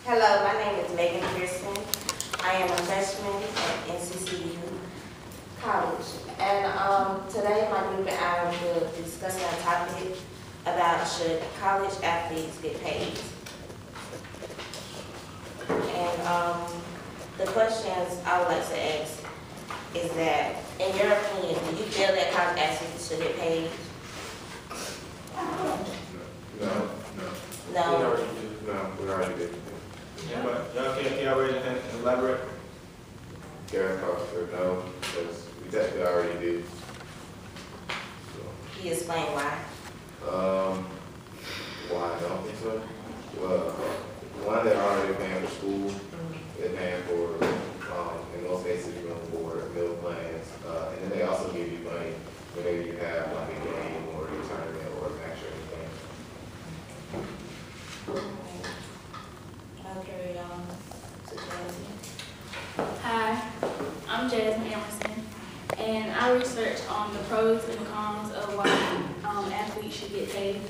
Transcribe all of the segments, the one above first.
Hello, my name is Pearson. I am a freshman at NCCU College. And today my group and I will be discussing a topic about should college athletes get paid. And the questions I would like to ask is that, in your opinion, do you feel that college athletes should get paid? No. No. We already do. No, we already did. Yeah, but y'all can y'all raise your hand and elaborate? Gary Foster, no, because we technically already did. Can you explain why? Why I don't think so? Well, one, they're already paying for school. They're paying for, in most cases, room for meal plans. And then they also give you money whenever you have like a game or a tournament or a match or anything. Okay, to Jasmine. Hi, I'm Jasmine Amerson, and I research on the pros and cons of why athletes should get paid.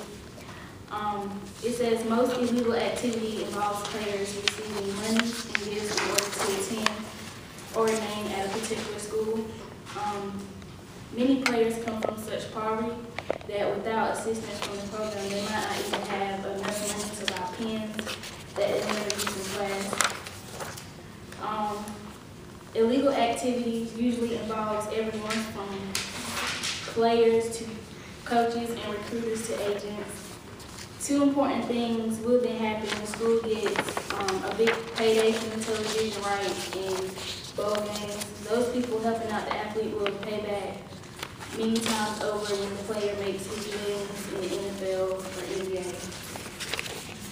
It says most illegal activity involves players receiving money and gifts in order to attend or remain at a particular school. Many players come from such poverty that without assistance from the program, they might not even have enough money to buy pens that they never use in class. Illegal activities usually involves everyone from players to coaches and recruiters to agents. Two important things will then happen when school gets a big payday from the television rights and bowl games. Those people helping out the athlete will pay back many times over when the player makes his millions in the NFL or NBA.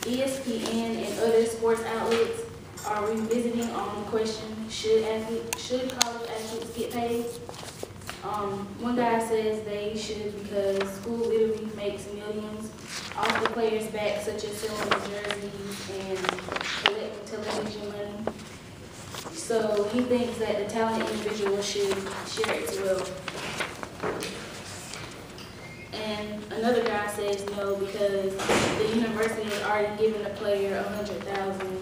ESPN and other sports outlets are revisiting on the question, should college athletes get paid? One guy says they should because school literally makes millions off the players' back, such as selling the jerseys and collecting television money. So he thinks that the talented individual should share its wealth. And another guy says no because the university has already given the player $100,000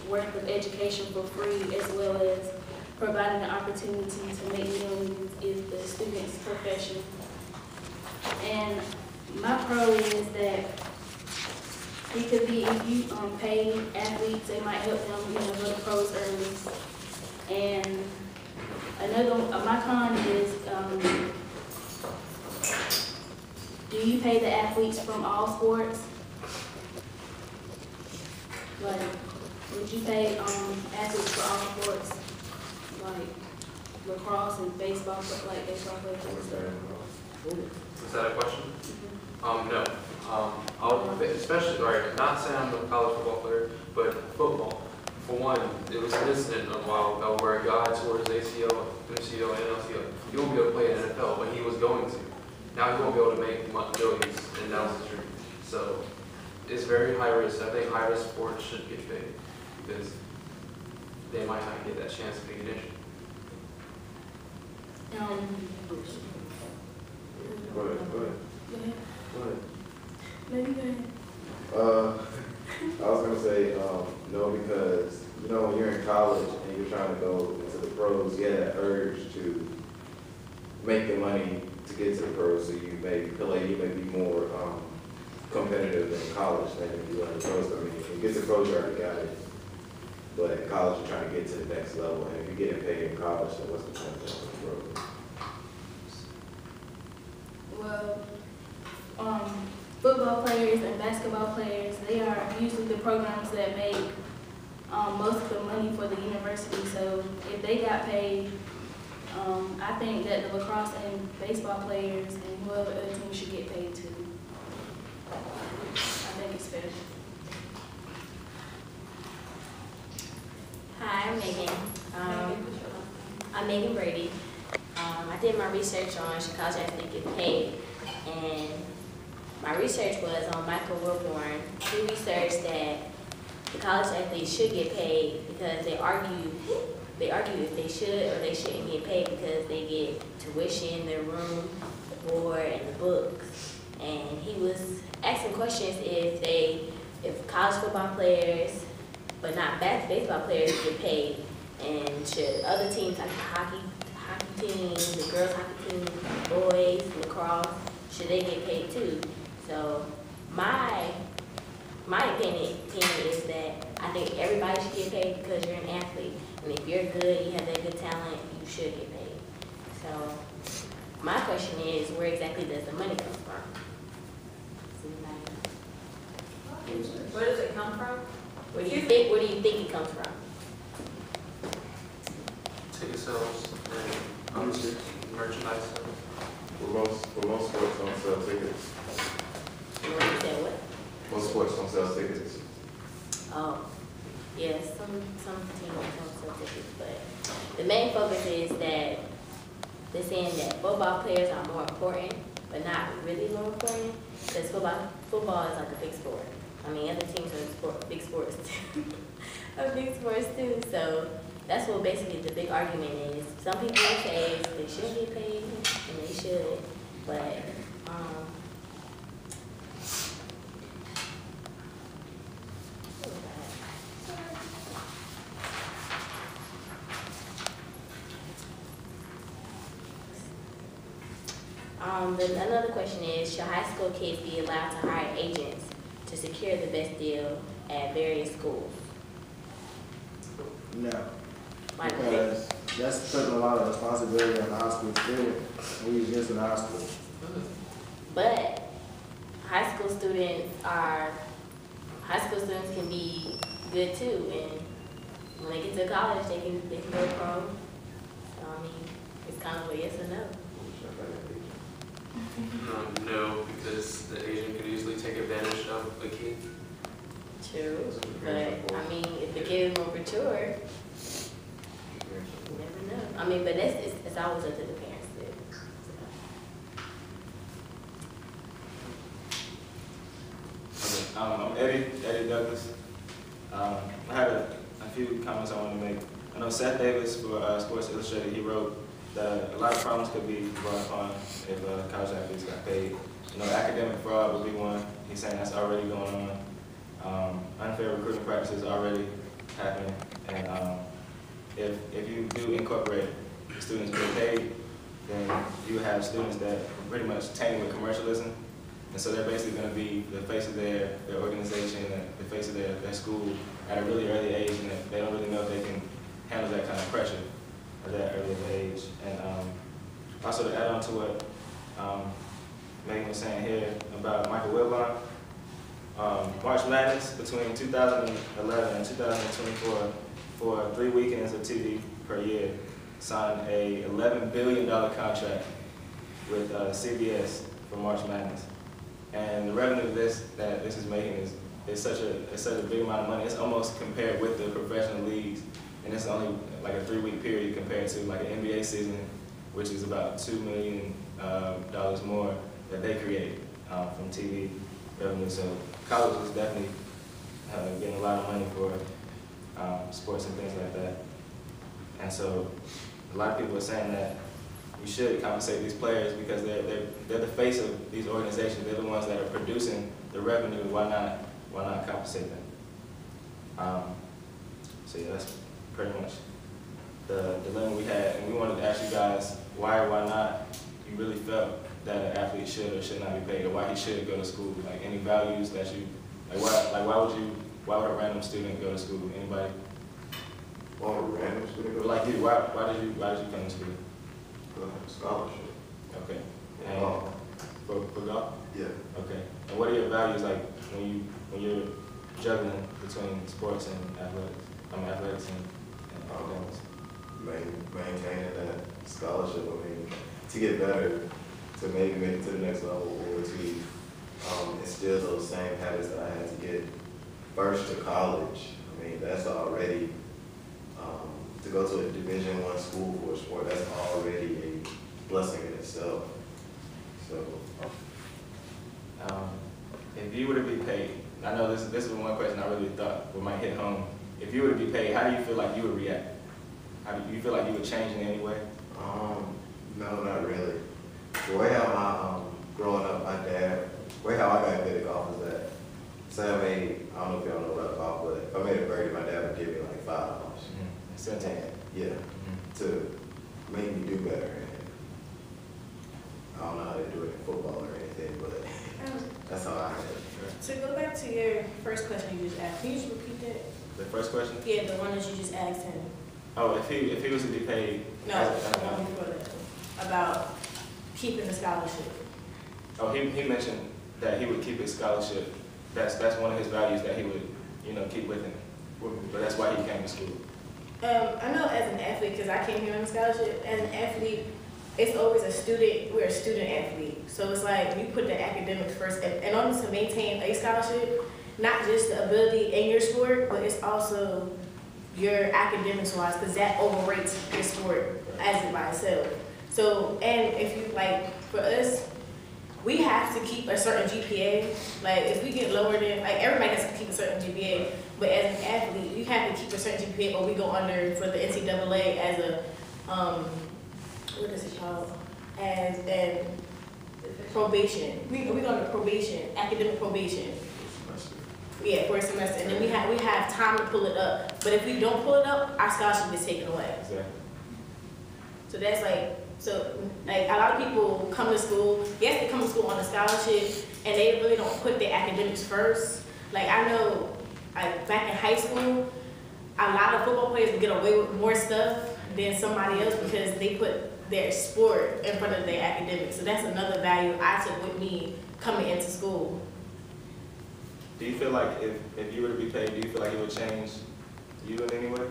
worth of education for free, as well as providing the opportunity to make millions in the student's profession. And my pro is that it could be if you pay athletes, they might help them go to pros early. And another my con is do you pay the athletes from all sports? Like, would you pay athletes for all sports, like lacrosse and baseball, stuff like baseball players and stuff? Is that a question? No. Especially, not saying I'm a college football player, but football. For one, it was an incident a while ago where a guy tore his ACL, MCL, and LCL. He won't be able to play in the NFL, but he was going to. Now he won't be able to make millions, and that was his dream. So it's very high risk. I think high risk sports should get paid because they might not get that chance of recognition. Go ahead. Maybe go ahead. I was gonna say no because when you're in college and you're trying to go into the pros, you have that urge to make the money to get to the pros, so you may feel like you may be more competitive in college than if you are in the pros. I mean, if you get to the pros, you already got it, but in college you're trying to get to the next level, and if you're getting paid in college, then what's the point of the pros? Well, football players and basketball players, they are usually the programs that make most of the money for the university. So if they got paid, I think that the lacrosse and baseball players and whoever other team should get paid too. I think it's fair. Hi, I'm Megan. I'm Megan Brady. I did my research on should college athletes get paid, and my research was on Michael Wilborn. He researched that the college athletes should get paid because they argue if they should or they shouldn't get paid because they get tuition, their room, the board, and the books. And he was asking questions if college football players but not baseball players get paid. And should other teams like the hockey team, the girls hockey team, boys, lacrosse, should they get paid too? So my opinion is that I think everybody should get paid because you're an athlete. And if you're good, you have that good talent, you should get paid. So my question is, where exactly does the money come from? Where does it come from? Where do you think it comes from? Ticket sales and merchandise sales. For most sports don't sell tickets. You said what? Most sports don't sell tickets. Oh, yes, some teams don't sell tickets, but the main focus is that they're saying that football players are more important, but not really more important, because football is like a big sport. I mean, other teams are big sports too. So that's what basically the big argument is. Some people say they should get paid, and they should, but another question is, should high school kids be allowed to hire agents to secure the best deal at various schools? No, Why not? because that's putting a lot of responsibility on the high school student when you're just in high school. But high school students can be good too, and when they get to college, they can go pro. So I mean, it's kind of a yes or no. No, because the agent could easily take advantage of a kid. True, but I mean, if the kid is more mature, you never know. I mean, but it's always up to the parents too. I'm Eddie Douglas. I had a few comments I wanted to make. I know Seth Davis for Sports Illustrated, he wrote that a lot of problems could be brought upon if college athletes got paid. You know, academic fraud would be one. He's saying that's already going on. Unfair recruiting practices already happening. And if you do incorporate students being paid, then you have students that are pretty much tainted with commercialism. And so they're basically going to be the face of their organization, and the face of their school at a really early age, and they don't really know if they can handle that kind of pressure at that early of age. And also to add on to what Megan was saying here about Michael Wilbon, March Madness between 2011 and 2024, for 3 weekends of TV per year, signed a $11 billion contract with CBS for March Madness. And the revenue that this is making is such a big amount of money. It's almost compared with the professional leagues, and it's only like a 3-week period compared to like an NBA season, which is about $2 million more that they create from TV revenue. So college is definitely getting a lot of money for sports and things like that. And so a lot of people are saying that we should compensate these players because they're the face of these organizations. They're the ones that are producing the revenue. Why not compensate them? So yeah, that's pretty much the dilemma we had, and we wanted to ask you guys why or why not you really felt that an athlete should or should not be paid, or why he should go to school. Like any values that you why would a random student go to school? Anybody? Why would a random student go? Like you, why did you come to school? Scholarship. Okay. Yeah. And for golf? Yeah. Okay. And what are your values like when you're juggling between sports and athletics? Athletics and academics. Maintaining that scholarship. I mean, to get better, to maybe make it to the next level, or to instill those same habits that I had to get first to college. I mean, that's already to go to a Division I school for a sport. That's already a blessing in itself. So, if you were to be paid, I know this is one question I really thought might hit home. If you were to be paid, how do you feel like you would react? How do you feel like you would change in any way? no, not really. The way how growing up, my dad, the way how I got good at golf is that, say I made I don't know if y'all know about golf, but if I made a birdie, my dad would give me like $5. Yeah, to make me do better. And I don't know how they do it in football or anything, but that's how I had it. To go back to your first question you just asked, can you just repeat that? The first question? Yeah, the one that you just asked him. Oh, if he was to be paid. No, the one before that. About keeping the scholarship. Oh, he mentioned that he would keep his scholarship. That's one of his values that he would, keep with him. But that's why he came to school. I know as an athlete, because I came here on a scholarship, as an athlete, it's always a student, we're a student athlete. So it's like you put the academics first. In order to maintain a scholarship, not just the ability in your sport, but it's also your academics wise, because that overrates your sport as it by itself. So, and if you, like, for us, we have to keep a certain GPA. Like, if we get lower than, like, everybody has to keep a certain GPA, but as an athlete, you have to keep a certain GPA or we go under for the NCAA as a, what is it called? As an probation. We go under probation, academic probation. Yeah, for a semester, and then we have time to pull it up. But if we don't pull it up, our scholarship is taken away. Exactly. So that's like, a lot of people come to school, yes, they come to school on a scholarship, and they really don't put their academics first. Like, I know, like, back in high school, a lot of football players would get away with more stuff than somebody else because they put their sport in front of their academics. So that's another value I took with me coming into school. Do you feel like if you were to be paid, do you feel like it would change you in any way?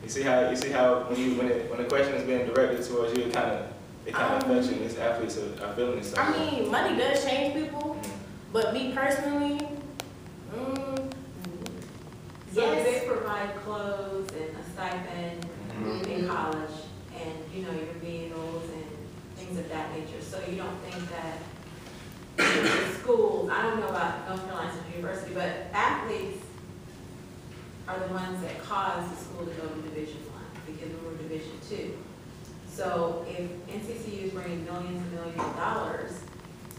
You see how when the question is being directed towards you, it kind of affects you. These athletes are feeling this stuff. I mean, money does change people, but me personally, So yes. they provide clothes and a stipend in college and, your meals and things of that nature. So you don't think that the schools, I don't know about North Carolina Central University, but athletes are the ones that cause the school to go to Division I because we were Division II. So if NCCU is bringing millions and millions of dollars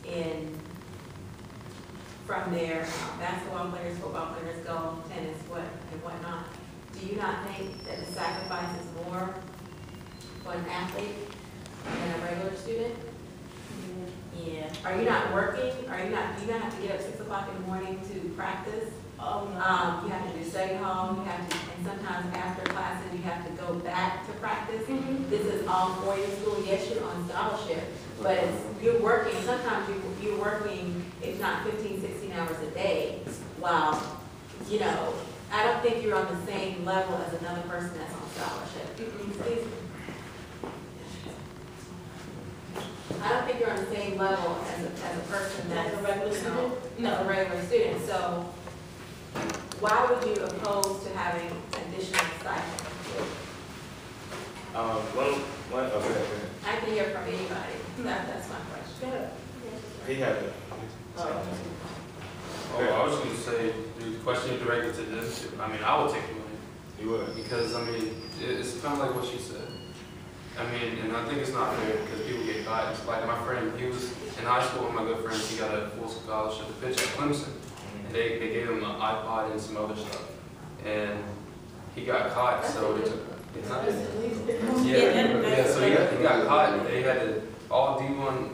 in from their basketball players, football players, golf, tennis, and whatnot, do you not think that the sacrifice is more for an athlete than a regular student? Yeah. Are you not working? Do you not have to get up 6 o'clock in the morning to practice? Oh, no. You have to do study hall, and sometimes after classes, you have to go back to practice. This is all 4-year school. Yes, you're on scholarship, but you're working, sometimes you're working, if not 15, 16 hours a day, while, I don't think you're on the same level as another person that's on scholarship. I don't think you're on the same level as a person that's a regular student? No, a regular student. So why would you oppose to having additional stipends? Okay. I can hear from anybody. That's my question. He had it. I was going to say, the question you directed to this, I mean, I would take the money. You would. Because, I mean, it's kind of like what she said. I mean, and I think it's not fair because people get caught. It's like my friend, he was in high school, one of my good friends, he got a full scholarship to pitch at Clemson. And they gave him an iPod and some other stuff. And he got caught, so they took it's not so he got caught, and they had to, all D1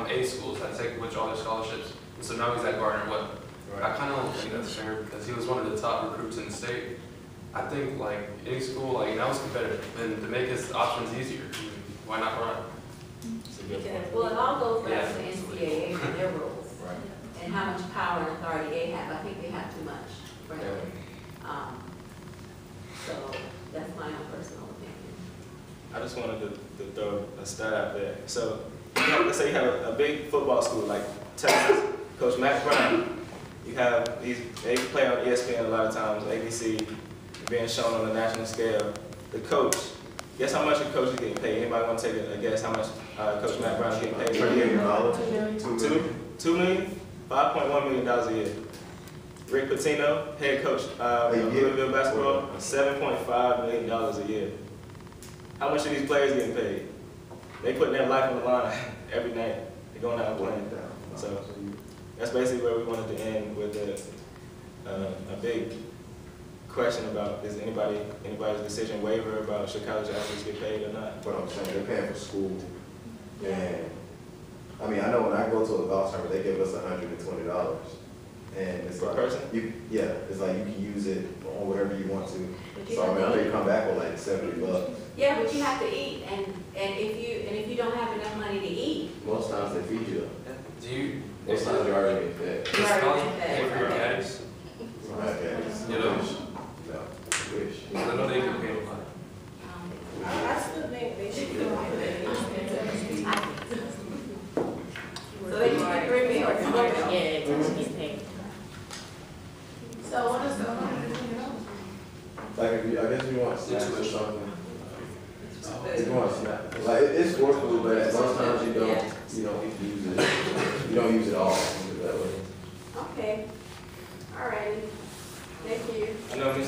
A schools had to take which all their scholarships. And so now he's at Gardner Webb. I kind of don't think that's fair because he was one of the top recruits in the state. I think like any school, like now it's competitive, and to make his options easier, why not run? Well, it all goes back to the NCAA and their rules and how much power and authority they have. I think they have too much, frankly. So that's my own personal opinion. I just wanted to throw a stat out there. So let's say you have a big football school like Texas, Coach Matt Brown. You have they play on ESPN a lot of times, ABC, being shown on a national scale. The coach, guess how much a coach is getting paid? Anybody want to take a guess how much Coach Matt Brown is getting paid per year? $2 million? $5.1 million a year. Rick Pitino, head coach of Louisville basketball, $7.5 million a year. How much are these players getting paid? They putting their life on the line every night. They're going out and playing. So that's basically where we wanted to end with a big question about, is anybody's decision waiver about should college athletes get paid or not? But I'm saying, they're paying for school. And, I mean, I know when I go to a golf tournament, they give us $120. And it's Per like, person? it's like you can use it on whatever you want to. But you So I have mean, I to think eat. you come back with like $70. Yeah, but you have to eat, and if you don't have enough money to eat, Most times they feed you. Do you? Most times you're already getting fed. you already College get that. pay for your caddies? Okay. You know? No, wish. Because I know they can pay a lot. I still think they should do it. So they get 3 meals. Yeah, teachers get paid. So what is the? Like, if you, I guess if you want snacks or something. If you want snacks, like, it's for food, but most times you don't use it. You don't use it all, put it that way. Okay, all righty, thank you. I know Ms.